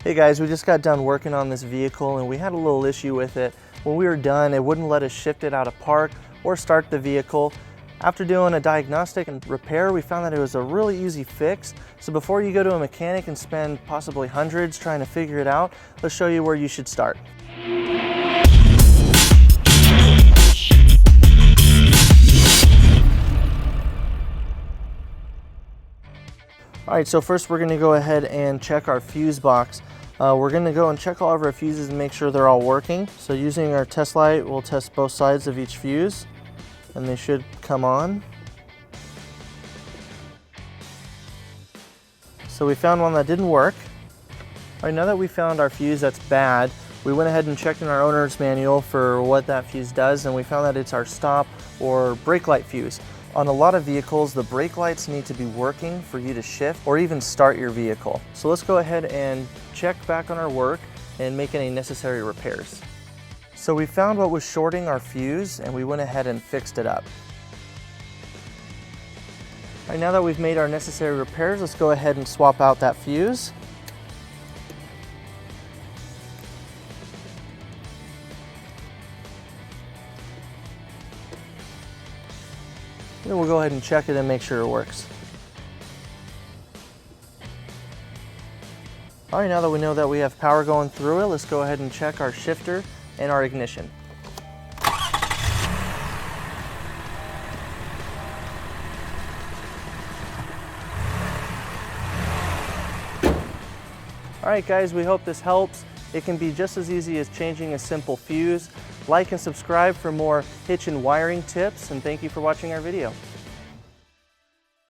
Hey guys, we just got done working on this vehicle and we had a little issue with it. When we were done, it wouldn't let us shift it out of park or start the vehicle. After doing a diagnostic and repair, we found that it was a really easy fix. So before you go to a mechanic and spend possibly hundreds trying to figure it out, let's show you where you should start. All right, so first we're gonna go ahead and check our fuse box. We're gonna go and check all of our fuses and make sure they're all working. So using our test light, we'll test both sides of each fuse and they should come on. So we found one that didn't work. All right, now that we found our fuse that's bad, we went ahead and checked in our owner's manual for what that fuse does, and we found that it's our stop or brake light fuse. On a lot of vehicles, the brake lights need to be working for you to shift or even start your vehicle. So let's go ahead and check back on our work and make any necessary repairs. So we found what was shorting our fuse and we went ahead and fixed it up. All right, now that we've made our necessary repairs, let's go ahead and swap out that fuse. Then we'll go ahead and check it and make sure it works. All right, now that we know that we have power going through it, let's go ahead and check our shifter and our ignition. All right guys, we hope this helps. It can be just as easy as changing a simple fuse. Like and subscribe for more hitch and wiring tips, and thank you for watching our video.